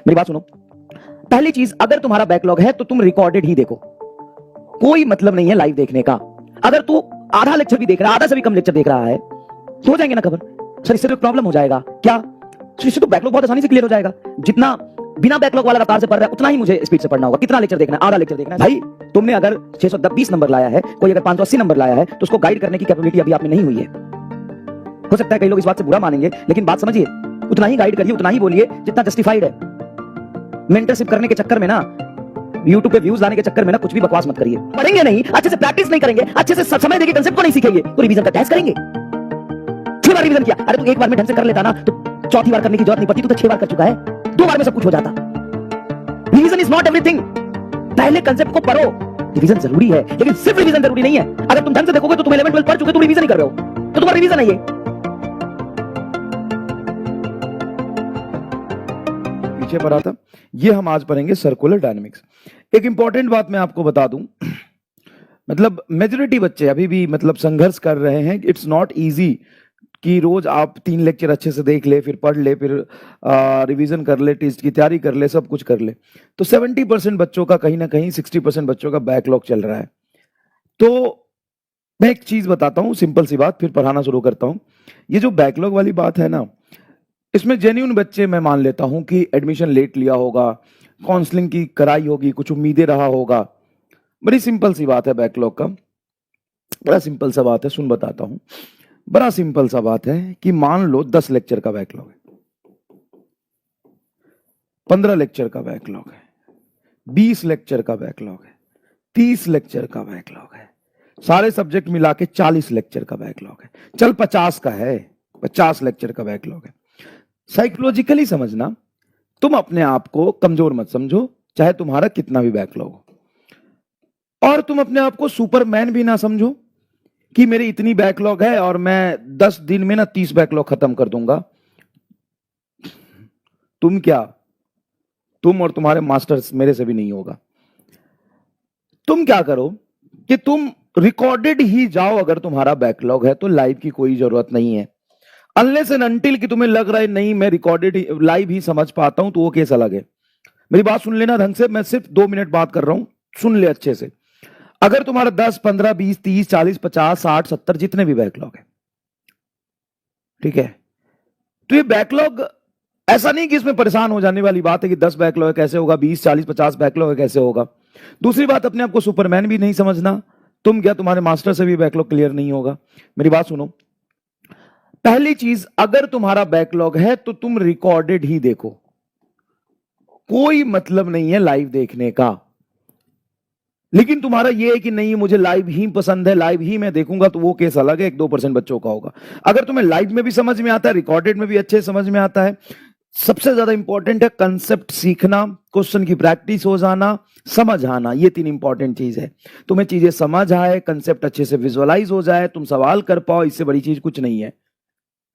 मेरी बात सुनो। पहली चीज, अगर तुम्हारा बैकलॉग है तो तुम रिकॉर्डेड ही देखो, कोई मतलब नहीं है लाइव देखने का। अगर तू आधा लेक्चर भी देख रहा है, आधा से भी कम लेक्चर देख रहा है, तो हो जाएंगे ना कवर। सर इससे तो प्रॉब्लम हो जाएगा क्या? सर इससे तो बैकलॉग बहुत आसानी से क्लियर हो जाएगा। जितना बिना बैकलॉग वाला रफ्तार से पढ़ रहा है उतना ही मुझे स्पीड से पढ़ना होगा। कितना लेक्चर देखना है? आधा लेक्चर देखना है। भाई तुमने अगर 620 नंबर लाया है, कोई अगर 580 नंबर लाया है, तो उसको गाइड करने की कैपेबिलिटी अभी आप में नहीं हुई है। हो सकता है कई लोग इस बात से बुरा मानेंगे, लेकिन बात समझिए, उतना ही गाइड करिए, उतना ही बोलिए जितना जस्टिफाइड है। मेंटरशिप करने के चक्कर में ना, YouTube पे व्यूज लाने के चक्कर में ना कुछ भी बकवास मत करिए। पढ़ेंगे नहीं, अच्छे से प्रैक्टिस नहीं करेंगे, अच्छे से समय देके कंसेप्ट को नहीं सीखेंगे, तो रिवीजन का टेस्ट करेंगे। 6 बार रिवीजन किया, अरे तू एक बार में ढंग से कर लेता ना तो चौथी बार करने की जरूरत नहीं पड़ती। तू तो 6 बार कर चुका है, 2 बार में सब कुछ हो जाता। Revision is not everything. पहले कंसेप्ट को पढ़ो। रिवीजन जरूरी है, लेकिन सिर्फ रिवीजन जरूरी नहीं है। अगर तुम ढंग से देखोगे तो तुम 11 12 पढ़ चुके, तुम रिवीजन नहीं कर रहे हो, तो तुम्हारा रिवीजन है ये। पीछे पढ़ा था, ये हम आज पढ़ेंगे सर्कुलर डायनामिक्स। एक इंपॉर्टेंट बात मैं आपको बता दूं, मतलब मेजॉरिटी बच्चे अभी भी मतलब संघर्ष कर रहे हैं। इट्स नॉट इजी कि रोज आप 3 लेक्चर अच्छे से देख ले, फिर पढ़ ले, फिर रिवीजन कर ले, टेस्ट की तैयारी कर ले, सब कुछ कर ले। तो 70% बच्चों का कहीं ना कहीं 60% बच्चों का बैकलॉग चल रहा है। तो मैं एक चीज बताता हूँ, सिंपल सी बात, फिर पढ़ाना शुरू करता हूँ। ये जो बैकलॉग वाली बात है ना, इसमें जेन्युइन बच्चे मैं मान लेता हूं कि एडमिशन लेट लिया होगा, काउंसलिंग की कराई होगी, कुछ उम्मीदें रहा होगा। बड़ी सिंपल सी बात है बैकलॉग का, बड़ा सिंपल सा बात है, सुन बताता हूं। बड़ा सिंपल सा बात है कि मान लो 10 लेक्चर का बैकलॉग है, 15 लेक्चर का बैकलॉग है, 20 लेक्चर का बैकलॉग है, 30 लेक्चर का बैकलॉग है, सारे सब्जेक्ट मिला के 40 लेक्चर का बैकलॉग है, चल 50 का है, 50 लेक्चर का बैकलॉग है। साइकोलॉजिकली समझना, तुम अपने आप को कमजोर मत समझो, चाहे तुम्हारा कितना भी बैकलॉग हो, और तुम अपने आप को सुपरमैन भी ना समझो कि मेरी इतनी बैकलॉग है और मैं 10 दिन में ना 30 बैकलॉग खत्म कर दूंगा। तुम क्या, तुम और तुम्हारे मास्टर्स मेरे से भी नहीं होगा। तुम क्या करो कि तुम रिकॉर्डेड ही जाओ। अगर तुम्हारा बैकलॉग है तो लाइव की कोई जरूरत नहीं है, अनलेस एंड अनटिल कि तुम्हें लग रहा है नहीं मैं रिकॉर्डेड लाइव ही समझ पाता हूं, तो वो केस अलग है। मेरी बात सुन लेना ढंग से, मैं सिर्फ 2 मिनट बात कर रहा हूं, सुन ले अच्छे से। अगर तुम्हारा 10 15 20 30 40 50 60 70 जितने भी बैकलॉग है, ठीक है, तो ये बैकलॉग ऐसा नहीं कि इसमें परेशान हो जाने वाली बात है कि 10 बैकलॉग है कैसे होगा, 20 40 50 बैकलॉग है कैसे होगा। दूसरी बात, अपने आप को सुपरमैन भी नहीं समझना। तुम क्या, तुम्हारे मास्टर से भी बैकलॉग क्लियर नहीं होगा। मेरी बात सुनो, पहली चीज, अगर तुम्हारा बैकलॉग है तो तुम रिकॉर्डेड ही देखो, कोई मतलब नहीं है लाइव देखने का। लेकिन तुम्हारा यह है कि नहीं मुझे लाइव ही पसंद है, लाइव ही मैं देखूंगा, तो वो केस अलग है, 1-2% बच्चों का होगा। अगर तुम्हें लाइव में भी समझ में आता है, रिकॉर्डेड में भी अच्छे समझ में आता है, सबसे ज्यादा इंपॉर्टेंट है कंसेप्ट सीखना, क्वेश्चन की प्रैक्टिस हो जाना, समझ आना, ये 3 इंपॉर्टेंट चीज है। तुम्हें चीजें समझ आए, कंसेप्ट अच्छे से विजुअलाइज हो जाए, तुम सवाल कर पाओ, इससे बड़ी चीज कुछ नहीं है।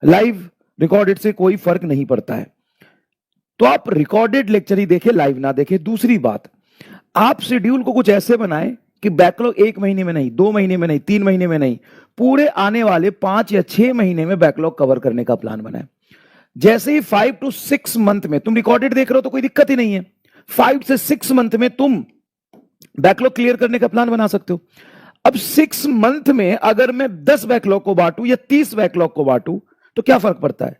लाइव रिकॉर्डेड से कोई फर्क नहीं पड़ता है। तो आप रिकॉर्डेड लेक्चर ही देखें, लाइव ना देखें। दूसरी बात, आप शेड्यूल को कुछ ऐसे बनाएं कि बैकलॉग 1 महीने में नहीं, 2 महीने में नहीं, 3 महीने में नहीं, पूरे आने वाले 5 या 6 महीने में बैकलॉग कवर करने का प्लान बनाएं। जैसे ही 5 to 6 मंथ में तुम रिकॉर्डेड देख रहे हो तो कोई दिक्कत ही नहीं है, 5 से 6 मंथ में तुम बैकलॉग क्लियर करने का प्लान बना सकते हो। अब 6 मंथ में अगर मैं 10 बैकलॉग को बांटू या 30 बैकलॉग को बांटू, तो क्या फर्क पड़ता है?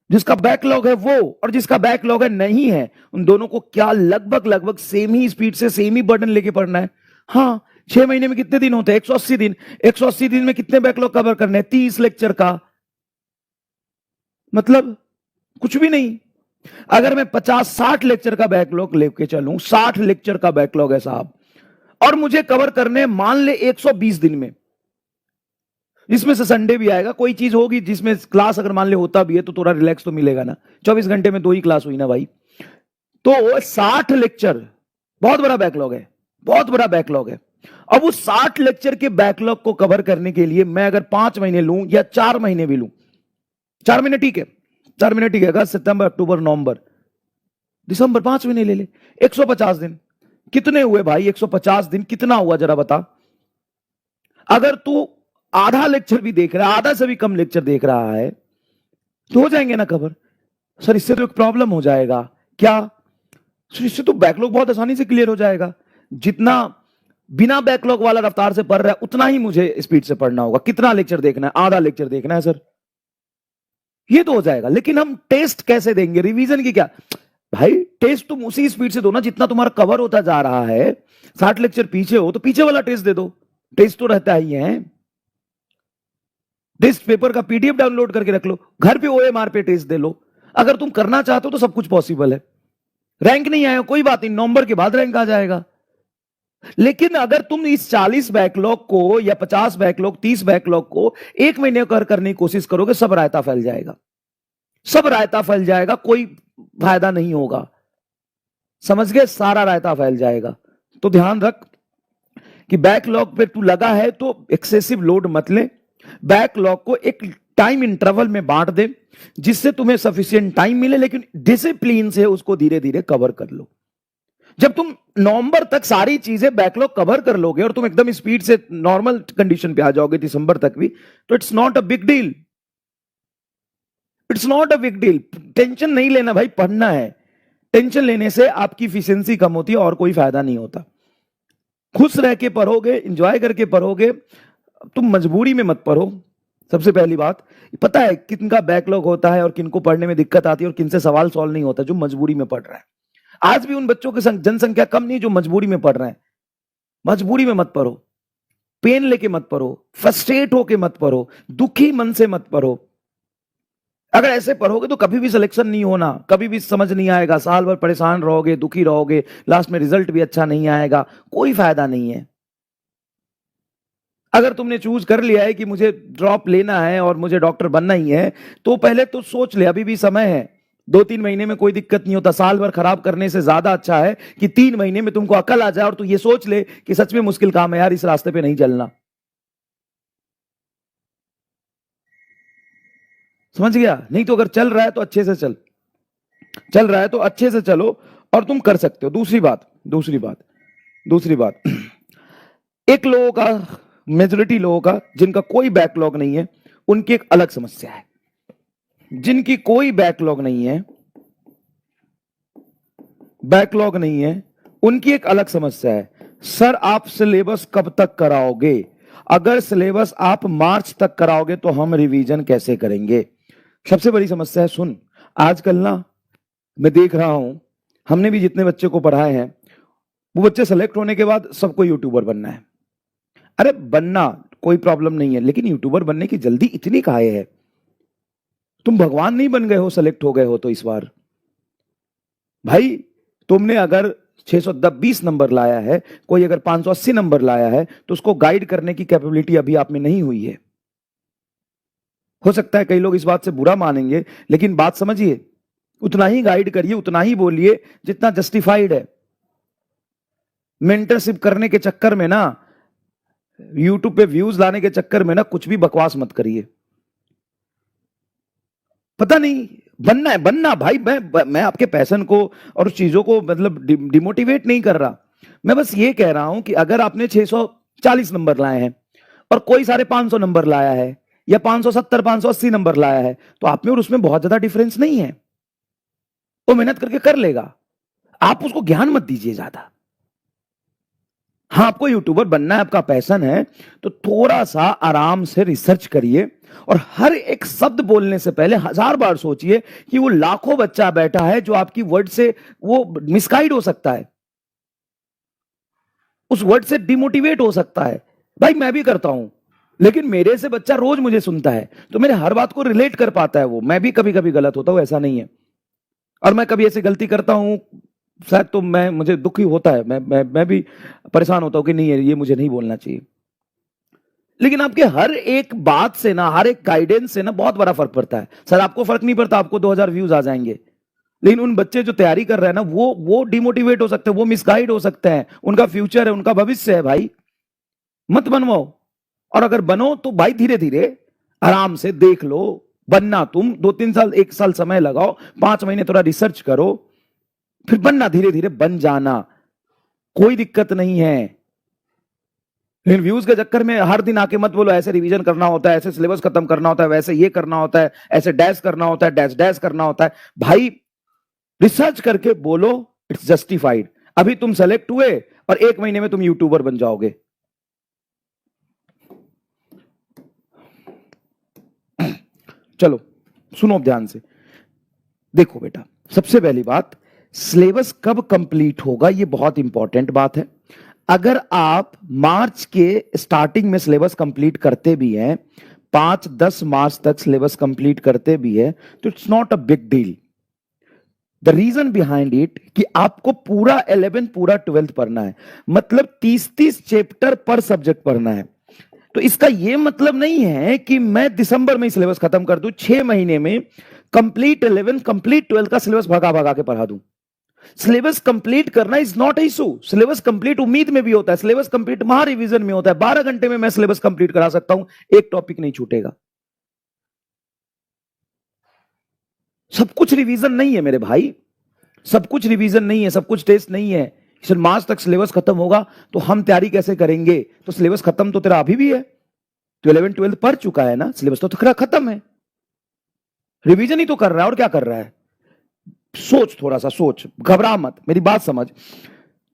जिसका बैकलॉग है वो और जिसका बैकलॉग है नहीं है, उन दोनों को क्या लगभग सेम ही स्पीड से सेम ही बर्डन लेके पढ़ना है। हाँ, 6 महीने में कितने दिन होते हैं? 180 दिन। 180 दिन में कितने बैकलॉग कवर करने हैं? 30 लेक्चर का, मतलब कुछ भी नहीं। अगर मैं 50-60 लेक्चर का बैकलॉग लेके चलूं, 60 लेक्चर का बैकलॉग है साहब, और मुझे कवर करने मान ले 120 दिन में, इसमें से संडे भी आएगा, कोई चीज होगी जिसमें क्लास अगर मान ले होता भी है तो थोड़ा रिलैक्स तो मिलेगा ना। 24 घंटे में 2 ही क्लास हुई ना भाई, तो 60 लेक्चर बहुत बड़ा बैकलॉग है, बहुत बड़ा बैकलॉग है। अब उस 60 लेक्चर के बैकलॉग को कवर करने के लिए मैं अगर 5 महीने लूं या 4 महीने भी लूं, 4 महीने ठीक है, 4 महीने ठीक है, अगस्त सितंबर अक्टूबर नवंबर दिसंबर, 5 महीने ले ले, 150 दिन कितने हुए भाई? 150 दिन कितना हुआ जरा बता। अगर तू आधा लेक्चर भी देख रहा है, आधा से भी कम लेक्चर देख रहा है, तो हो जाएंगे ना कवर। सर इससे तो एक प्रॉब्लम हो जाएगा क्या? So, इससे तो बैकलॉग बहुत आसानी से क्लियर हो जाएगा। जितना बिना बैकलॉग वाला रफ्तार से पढ़ रहा है उतना ही मुझे स्पीड से पढ़ना होगा। कितना लेक्चर देखना है? आधा लेक्चर देखना है सर, ये तो हो जाएगा। लेकिन हम टेस्ट कैसे देंगे? रिवीजन की क्या भाई, टेस्ट तुम उसी स्पीड से दो ना जितना तुम्हारा कवर होता जा रहा है। 60 लेक्चर पीछे हो तो पीछे वाला टेस्ट दे दो, टेस्ट तो रहता ही है। टेस्ट पेपर का पीडीएफ डाउनलोड करके रख लो, घर पे ओएमआर पे टेस्ट दे लो। अगर तुम करना चाहते हो तो सब कुछ पॉसिबल है। रैंक नहीं आया कोई बात नहीं, नवंबर के बाद रैंक आ जाएगा। लेकिन अगर तुम इस 40 बैकलॉग को या 50 बैकलॉग 30 बैकलॉग को एक महीने करने की कोशिश करोगे, सब रायता फैल जाएगा, सब रायता फैल जाएगा, कोई फायदा नहीं होगा। समझ गए? सारा रायता फैल जाएगा। तो ध्यान रख कि बैकलॉग पे तू लगा है तो एक्सेसिव लोड मत ले। बैकलॉग को एक टाइम इंटरवल में बांट दे जिससे तुम्हें सफिशिएंट टाइम मिले, लेकिन डिसिप्लिन से उसको धीरे धीरे कवर कर लो। जब तुम नवंबर तक सारी चीजें बैकलॉग कवर कर लोगे और तुम एकदम स्पीड से नॉर्मल कंडीशन पे आ जाओगे दिसंबर तक भी, तो it's not a big deal, it's not a big deal. Tension नहीं लेना भाई, पढ़ना है। टेंशन लेने से आपकी इफिशिएंसी कम होती है और कोई फायदा नहीं होता। खुश रह के पढ़ोगे, एंजॉय करके पढ़ोगे। तुम मजबूरी में मत पढ़ो। सबसे पहली बात, पता है किनका बैकलॉग होता है और किनको पढ़ने में दिक्कत आती है और किनसे सवाल सॉल्व नहीं होता? जो मजबूरी में पढ़ रहा है। आज भी उन बच्चों की जनसंख्या कम नहीं जो मजबूरी में पढ़ रहे हैं। मजबूरी में मत पढ़ो, पेन लेके मत पढ़ो, फ्रस्ट्रेट होके मत पढ़ो, दुखी मन से मत पढ़ो। अगर ऐसे पढ़ोगे तो कभी भी सिलेक्शन नहीं होना, कभी भी समझ नहीं आएगा, साल भर परेशान रहोगे, दुखी रहोगे, लास्ट में रिजल्ट भी अच्छा नहीं आएगा, कोई फायदा नहीं है। अगर तुमने चूज कर लिया है कि मुझे ड्रॉप लेना है और मुझे डॉक्टर बनना ही है, तो पहले तो सोच ले, अभी भी समय है। 2-3 महीने में कोई दिक्कत नहीं होता। साल भर खराब करने से ज्यादा अच्छा है कि 3 महीने में तुमको अकल आ जाए और तू ये सोच ले कि सच में मुश्किल काम है यार, इस रास्ते पे नहीं चलना। समझ गया? नहीं तो अगर चल रहा है तो अच्छे से चल रहा है तो अच्छे से चलो और तुम कर सकते हो। दूसरी बात एक लोगों का, मेजोरिटी लोगों का जिनका कोई बैकलॉग नहीं है, उनकी एक अलग समस्या है। जिनकी कोई बैकलॉग नहीं है, उनकी एक अलग समस्या है। सर आप सिलेबस कब तक कराओगे? अगर सिलेबस आप मार्च तक कराओगे तो हम रिवीजन कैसे करेंगे? सबसे बड़ी समस्या है। सुन, आजकल ना मैं देख रहा हूं, हमने भी जितने बच्चे को पढ़ाए हैं, वो बच्चे सेलेक्ट होने के बाद सबको यूट्यूबर बनना है। अरे बनना कोई प्रॉब्लम नहीं है, लेकिन यूट्यूबर बनने की जल्दी इतनी काहे है? तुम भगवान नहीं बन गए हो, सेलेक्ट हो गए हो तो इस बार भाई, तुमने अगर 620 नंबर लाया है, कोई अगर 580 नंबर लाया है, तो उसको गाइड करने की कैपेबिलिटी अभी आप में नहीं हुई है। हो सकता है कई लोग इस बात से बुरा मानेंगे, लेकिन बात समझिए, उतना ही गाइड करिए, उतना ही बोलिए जितना जस्टिफाइड है। मेंटरशिप करने के चक्कर में ना, यूट्यूब पे व्यूज लाने के चक्कर में ना, कुछ भी बकवास मत करिए। पता नहीं, बनना भाई। मैं आपके पैशन को और उस चीजों को मतलब डिमोटिवेट नहीं कर रहा। मैं बस ये कह रहा हूं कि अगर आपने 640 नंबर लाए हैं और कोई 550 नंबर लाया है या 570 580 नंबर लाया है, तो आप में और उसमें बहुत ज्यादा डिफरेंस नहीं है। वो मेहनत करके कर लेगा, आप उसको ज्ञान मत दीजिए ज्यादा। हाँ, आपको यूट्यूबर बनना है, आपका पैशन है, तो थोड़ा सा आराम से रिसर्च करिए और हर एक शब्द बोलने से पहले 1000 बार सोचिए कि वो लाखों बच्चा बैठा है जो आपकी वर्ड से वो मिसगाइड हो सकता है, उस वर्ड से डिमोटिवेट हो सकता है। भाई मैं भी करता हूं, लेकिन मेरे से बच्चा रोज मुझे सुनता है तो मेरे हर बात को रिलेट कर पाता है वो। मैं भी कभी कभी गलत होता हूं, ऐसा नहीं है, और मैं कभी ऐसी गलती करता हूं शायद, तो मुझे दुख ही होता है, मैं भी परेशान होता हूं कि नहीं ये मुझे नहीं बोलना चाहिए। लेकिन आपके हर एक बात से ना, हर एक गाइडेंस से ना बहुत बड़ा फर्क पड़ता है। सर आपको फर्क नहीं पड़ता, आपको 2000 व्यूज आ जाएंगे, लेकिन उन बच्चे जो तैयारी कर रहे हैं ना, वो डिमोटिवेट हो सकते हैं, वो मिसगाइड हो सकते हैं। उनका फ्यूचर है, उनका भविष्य है भाई, मत बनवाओ। और अगर बनो तो भाई धीरे धीरे आराम से देख लो। बनना तुम 2-3 साल, 1 साल समय लगाओ, 5 महीने थोड़ा रिसर्च करो, फिर बनना, धीरे धीरे बन जाना, कोई दिक्कत नहीं है। लेकिन व्यूज के चक्कर में हर दिन आके मत बोलो ऐसे रिवीजन करना होता है, ऐसे सिलेबस खत्म करना होता है, वैसे ये करना होता है, ऐसे डैश करना होता है, डैश डैश करना होता है। भाई रिसर्च करके बोलो, इट्स जस्टिफाइड। अभी तुम सेलेक्ट हुए और 1 महीने में तुम यूट्यूबर बन जाओगे। चलो सुनो अब ध्यान से। देखो बेटा, सबसे पहली बात, सिलेबस कब कंप्लीट होगा ये बहुत इंपॉर्टेंट बात है। अगर आप मार्च के स्टार्टिंग में सिलेबस कंप्लीट करते भी हैं, 5-10 मार्च तक सिलेबस कंप्लीट करते भी है, तो it's not a big deal. The reason behind it कि आपको पूरा 11 पूरा 12 पढ़ना है, मतलब 30-30 चैप्टर पर सब्जेक्ट पढ़ना है। तो इसका यह मतलब नहीं है कि मैं दिसंबर में सिलेबस खत्म कर दूं, 6 महीने में कंप्लीट 11 कंप्लीट 12 का सिलेबस भगा भगा के पढ़ा दूं। सिलेबस कंप्लीट करना is not issue. Syllabus complete उम्मीद में भी होता है, सिलेबस कंप्लीट महा रिवीजन में होता है। 12 घंटे में मैं सिलेबस कंप्लीट करा सकता हूं, एक टॉपिक नहीं छूटेगा। सब कुछ रिवीजन नहीं है मेरे भाई, सब कुछ रिवीजन नहीं है, सब कुछ टेस्ट नहीं है। सर मार्च तक सिलेबस खत्म होगा तो हम तैयारी कैसे करेंगे? तो सिलेबस खत्म तो तेरा अभी भी है, तो 11 12 पढ़ चुका है ना, सिलेबस तो तेरा खत्म है, रिवीजन ही तो कर रहा है और क्या कर रहा है। सोच, थोड़ा सा सोच, घबरा मत, मेरी बात समझ।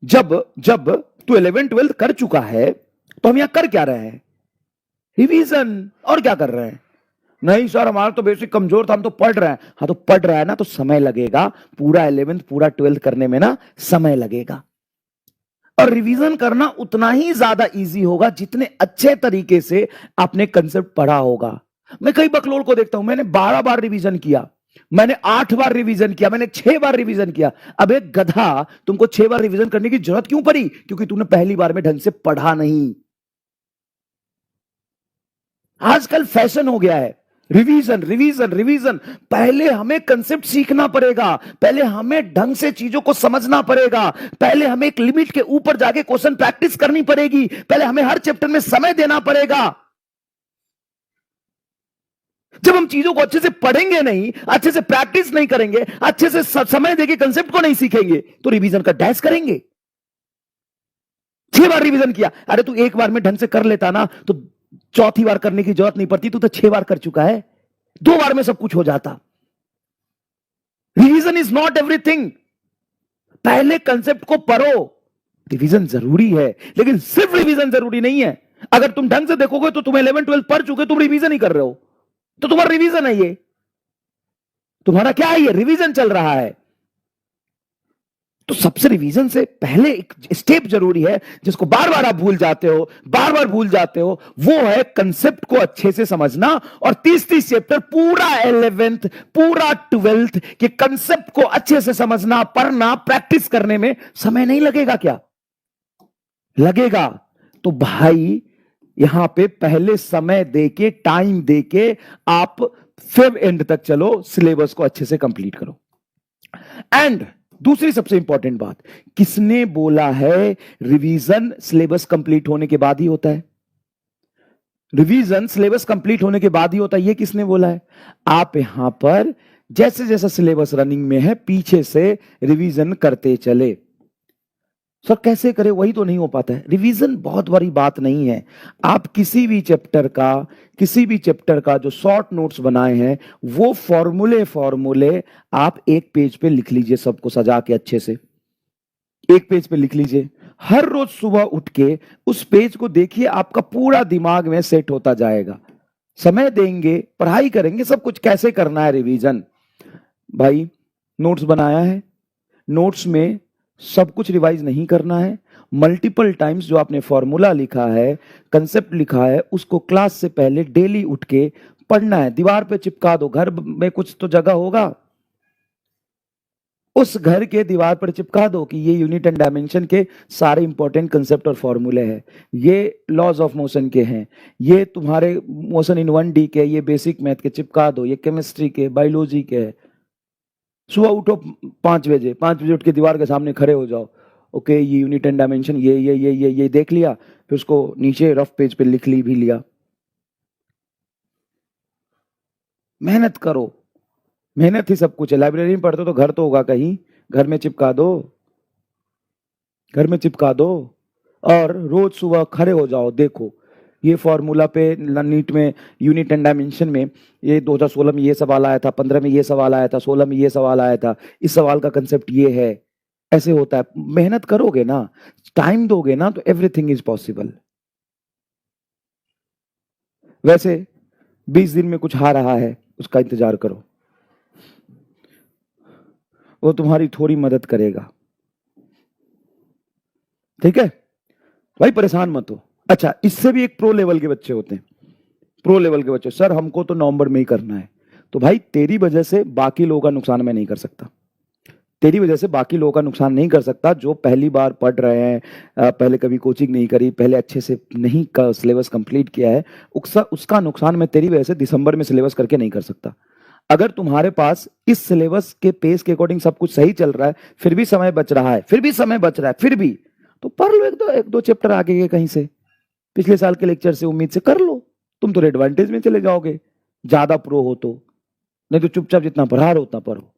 जब जब तू 11 12 कर चुका है तो हम यहां कर क्या रहे हैं? रिवीजन। और क्या कर रहे हैं? नहीं सर हमारा तो बेसिक कमजोर था, हम तो पढ़ रहे हैं। हाँ तो पढ़ रहा है ना, तो समय लगेगा, पूरा 11th पूरा 12th करने में ना समय लगेगा। और रिवीजन करना उतना ही ज्यादा इजी होगा जितने अच्छे तरीके से आपने कंसेप्ट पढ़ा होगा। मैं कई बकलोल को देखता हूं, मैंने 12 बार रिवीजन किया, मैंने 8 बार रिवीजन किया, मैंने 6 बार रिवीजन किया। अब एक गधा, तुमको 6 बार रिवीजन करने की जरूरत क्यों पड़ी? क्योंकि तुमने पहली बार में ढंग से पढ़ा नहीं। आजकल फैशन हो गया है रिवीजन रिवीजन रिवीजन। पहले हमें कंसेप्ट सीखना पड़ेगा, पहले हमें ढंग से चीजों को समझना पड़ेगा, पहले हमें एक लिमिट के ऊपर जाके क्वेश्चन प्रैक्टिस करनी पड़ेगी, पहले हमें हर चैप्टर में समय देना पड़ेगा। जब हम चीजों को अच्छे से पढ़ेंगे नहीं, अच्छे से प्रैक्टिस नहीं करेंगे, अच्छे से समय देके कंसेप्ट को नहीं सीखेंगे, तो रिवीजन का डैश करेंगे। 6 बार रिवीजन किया, अरे तू एक बार में ढंग से कर लेता ना तो चौथी बार करने की जरूरत नहीं पड़ती, तू तो 6 बार कर चुका है, 2 बार में सब कुछ हो जाता। Revision is not everything. पहले कंसेप्ट को पढ़ो। रिवीजन जरूरी है, लेकिन सिर्फ रिवीजन जरूरी नहीं है। अगर तुम ढंग से देखोगे तो तुम 11 12 पढ़ चुके, तुम रिवीजन ही कर रहे हो, तो तुम्हारा रिवीजन है ये, तुम्हारा क्या है ये? रिवीजन चल रहा है। तो सबसे रिवीजन से पहले एक स्टेप जरूरी है जिसको बार बार आप भूल जाते हो, बार बार भूल जाते हो, वो है कंसेप्ट को अच्छे से समझना। और 30-30 चैप्टर पूरा 11th पूरा 12th के कंसेप्ट को अच्छे से समझना, पढ़ना, प्रैक्टिस करने में समय नहीं लगेगा क्या? लगेगा। तो भाई यहां पे पहले समय देके, टाइम देके आप फिर एंड तक चलो, सिलेबस को अच्छे से कंप्लीट करो। एंड दूसरी सबसे इंपॉर्टेंट बात, किसने बोला है रिवीजन सिलेबस कंप्लीट होने के बाद ही होता है? रिवीजन सिलेबस कंप्लीट होने के बाद ही होता है, ये किसने बोला है? आप यहां पर जैसे जैसा सिलेबस रनिंग में है पीछे से रिवीजन करते चले। सर कैसे करें, वही तो नहीं हो पाता है। रिवीजन बहुत बड़ी बात नहीं है। आप किसी भी चैप्टर का जो शॉर्ट नोट्स बनाए हैं वो फॉर्मूले आप एक पेज पे लिख लीजिए, सबको सजा के अच्छे से एक पेज पे लिख लीजिए। हर रोज सुबह उठ के उस पेज को देखिए, आपका पूरा दिमाग में सेट होता जाएगा। समय देंगे, पढ़ाई करेंगे, सब कुछ कैसे करना है रिवीजन। भाई नोट्स बनाया है, नोट्स में सब कुछ रिवाइज नहीं करना है। मल्टीपल टाइम्स जो आपने फॉर्मूला लिखा है, कंसेप्ट लिखा है, उसको क्लास से पहले डेली उठ के पढ़ना है। दीवार पे चिपका दो, घर में कुछ तो जगह होगा, उस घर के दीवार पर चिपका दो कि ये यूनिट एंड डायमेंशन के सारे इंपॉर्टेंट कंसेप्ट और फॉर्मूले हैं, ये लॉज ऑफ मोशन के हैं, ये तुम्हारे मोशन इन 1D के, ये बेसिक मैथ के चिपका दो, ये केमिस्ट्री के, बायोलॉजी के है। सुबह उठो 5 बजे, 5 बजे उठ के दीवार के सामने खड़े हो जाओ। ओके ये यूनिट एंड डायमेंशन ये देख लिया, फिर उसको नीचे रफ पेज पे लिख भी लिया। मेहनत करो, मेहनत ही सब कुछ है। लाइब्रेरी में पढ़ते तो घर तो होगा कहीं, घर में चिपका दो और रोज सुबह खड़े हो जाओ। देखो ये फॉर्मूला पे नीट में यूनिट एंड डायमेंशन में ये 2016 में ये सवाल आया था, 15 में ये सवाल आया था, 16 में ये सवाल आया था, इस सवाल का कंसेप्ट ये है। ऐसे होता है, मेहनत करोगे ना, टाइम दोगे ना, तो एवरीथिंग इज पॉसिबल। वैसे 20 दिन में कुछ आ रहा है, उसका इंतजार करो, वो तुम्हारी थोड़ी मदद करेगा, ठीक है भाई, परेशान मत हो। अच्छा, इससे भी एक प्रो लेवल के बच्चे होते हैं, प्रो लेवल के बच्चे, सर हमको तो नवंबर में ही करना है। तो भाई तेरी वजह से बाकी लोगों का नुकसान मैं नहीं कर सकता, तेरी वजह से बाकी लोगों का नुकसान नहीं कर सकता, जो पहली बार पढ़ रहे हैं, पहले कभी कोचिंग नहीं करी, पहले अच्छे से नहीं सिलेबस कंप्लीट किया है, उसका नुकसान मैं तेरी वजह से दिसंबर में सिलेबस करके नहीं कर सकता। अगर तुम्हारे पास इस सिलेबस के पेस के अकॉर्डिंग सब कुछ सही चल रहा है, फिर भी समय बच रहा है, फिर भी तो पढ़ लो एक दो चैप्टर आगे के कहीं से, पिछले साल के लेक्चर से उम्मीद से कर लो, तुम तो एडवांटेज में चले जाओगे, ज्यादा प्रो हो तो। नहीं तो चुपचाप जितना पढ़ा रहे हो उतना पढ़ो।